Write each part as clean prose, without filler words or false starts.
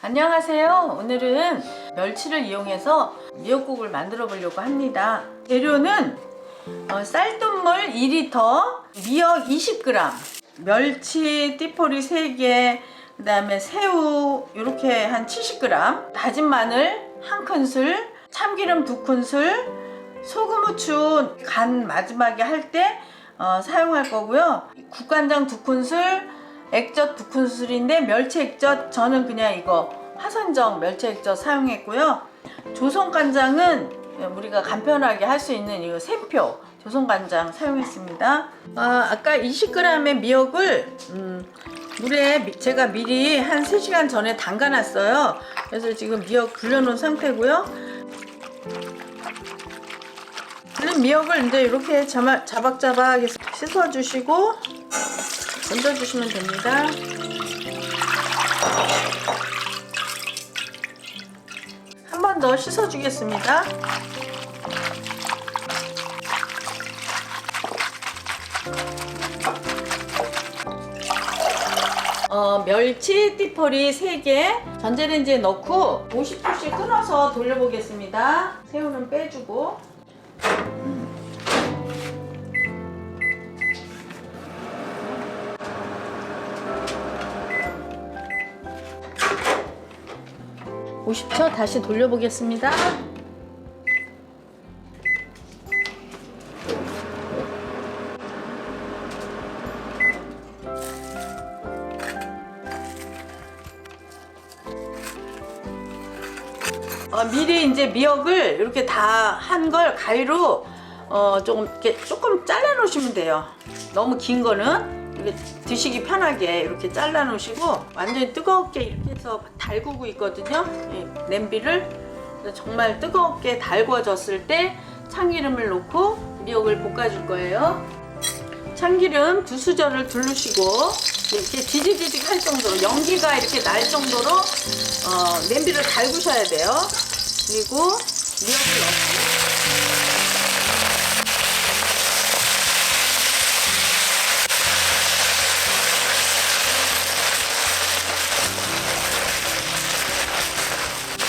안녕하세요. 오늘은 멸치를 이용해서 미역국을 만들어 보려고 합니다. 재료는 쌀뜨물 2리터, 미역 20g, 멸치 띠포리 3개, 그 다음에 새우 이렇게 한 70g, 다진 마늘 1큰술, 참기름 2큰술, 소금, 후추 간 마지막에 할 때 사용할 거고요. 국간장 2큰술, 액젓 2큰술인데 멸치 액젓 저는 그냥 이거 화선정 멸치 액젓 사용했고요. 조선간장은 우리가 간편하게 할 수 있는 이거 샘표 조선간장 사용했습니다. 아까 20g의 미역을 물에 제가 미리 한 3시간 전에 담가 놨어요. 그래서 지금 미역 불려놓은 상태고요. 불린 미역을 이제 이렇게 자박자박 씻어주시고 건져주시면 됩니다. 한 번 더 씻어주겠습니다. 멸치 띠포리 3개 전자레인지에 넣고 50초씩 끊어서 돌려보겠습니다. 새우는 빼주고. (50초) 다시 돌려보겠습니다. 미리 이제 미역을 이렇게 다 한 걸 가위로 조금 잘라 놓으시면 돼요. 너무 긴 거는 이렇게 드시기 편하게 이렇게 잘라 놓으시고, 완전히 뜨겁게 이렇게 해서 달구고 있거든요. 냄비를 정말 뜨겁게 달궈졌을 때 참기름을 넣고 미역을 볶아줄 거예요. 참기름 2수저를 두르시고 이렇게 지직지직 할 정도로, 연기가 이렇게 날 정도로 냄비를 달구셔야 돼요. 그리고 미역을 넣고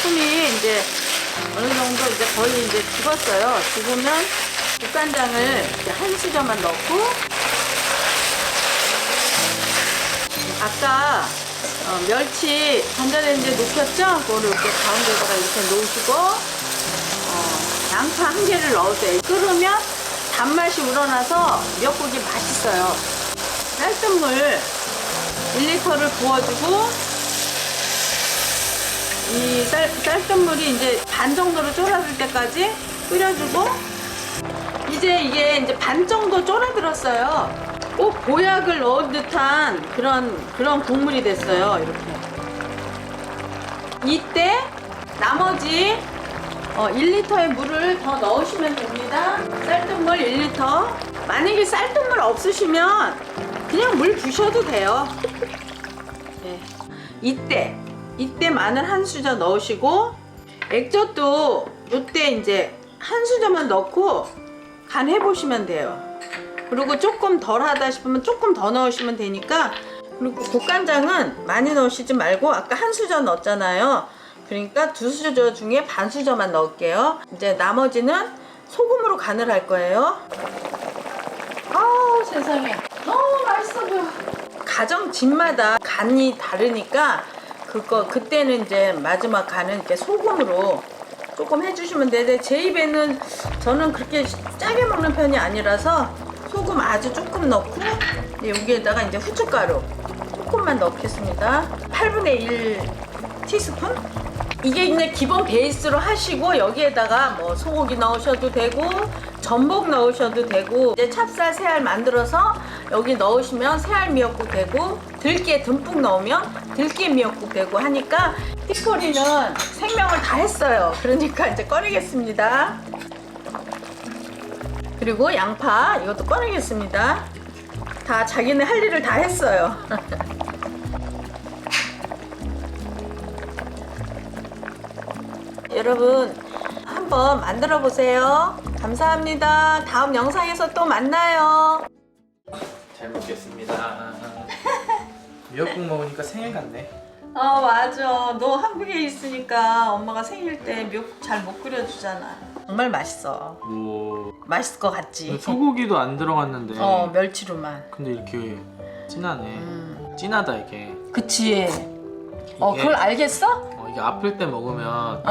숨이 이제 어느 정도 이제 거의 이제 죽었어요. 죽으면 국간장을 이렇게 1수저만 넣고, 아까 멸치 전자레인지에 녹였죠? 그거를 이렇게 가운데다가 이렇게 놓으시고, 양파 1개를 넣으세요. 끓으면 단맛이 우러나서 미역국이 맛있어요. 쌀뜨물 1리터를 부어주고, 이 쌀뜨물이 이제 반 정도로 쫄아들 때까지 끓여주고, 이제 이게 이제 반 정도 쫄아들었어요. 꼭 보약을 넣은 듯한 그런 국물이 됐어요. 이렇게. 이때 나머지 1리터의 물을 더 넣으시면 됩니다. 쌀뜨물 1리터. 만약에 쌀뜨물 없으시면 그냥 물 부셔도 돼요. 네. 이때 마늘 1수저 넣으시고, 액젓도 이때 이제 1수저만 넣고 간 해보시면 돼요. 그리고 조금 덜 하다 싶으면 조금 더 넣으시면 되니까. 그리고 국간장은 많이 넣으시지 말고 아까 1수저 넣었잖아요. 그러니까 2수저 중에 반 수저만 넣을게요. 이제 나머지는 소금으로 간을 할 거예요. 아우 세상에, 너무 맛있어 보여. 가정 집마다 간이 다르니까 그때는 이제 마지막 간은 이렇게 소금으로 조금 해주시면 되는데, 제 입에는 저는 그렇게 짜게 먹는 편이 아니라서 소금 아주 조금 넣고, 여기에다가 이제 후춧가루 조금만 넣겠습니다. 8분의 1 티스푼? 이게 이제 기본 베이스로 하시고, 여기에다가 뭐 소고기 넣으셔도 되고 전복 넣으셔도 되고, 이제 찹쌀 새알 만들어서 여기 넣으시면 새알 미역국 되고, 들깨 듬뿍 넣으면 들깨 미역국 되고 하니까 띠포리는 생명을 다 했어요. 그러니까 이제 꺼내겠습니다. 그리고 양파 이것도 꺼내겠습니다. 다 자기네 할 일을 다 했어요. 여러분 한번 만들어 보세요. 감사합니다. 다음 영상에서 또 만나요. 잘 먹겠습니다. 미역국 먹으니까 생일 같네. 맞아. 너 한국에 있으니까 엄마가 생일 때 미역국 잘 못 끓여주잖아. 정말 맛있어. 뭐 맛있을 것 같지? 소고기도 안 들어갔는데. 멸치로만. 근데 이렇게 진하네. 진하다 이게. 그치. 이게, 그걸 알겠어? 이게 아플 때 먹으면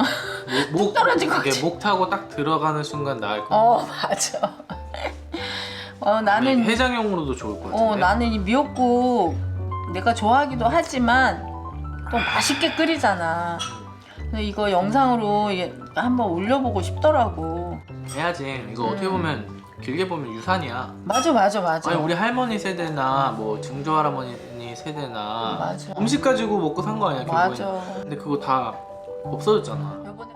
목 떨어질 것 이게 같지? 목 타고 딱 들어가는 순간 나을 거. 맞아. 나는 해장용으로도 좋을 것 같은데. 나는 이 미역국 내가 좋아하기도 하지만 또 맛있게 끓이잖아. 근데 이거 영상으로 한번 올려보고 싶더라고. 해야지. 이거 어떻게 보면 길게 보면 유산이야. 맞아. 아니 우리 할머니 세대나 뭐 증조 할아버니 세대나 맞아. 음식 가지고 먹고 산 거 아니야 결국엔. 맞아. 근데 그거 다 없어졌잖아. 요번에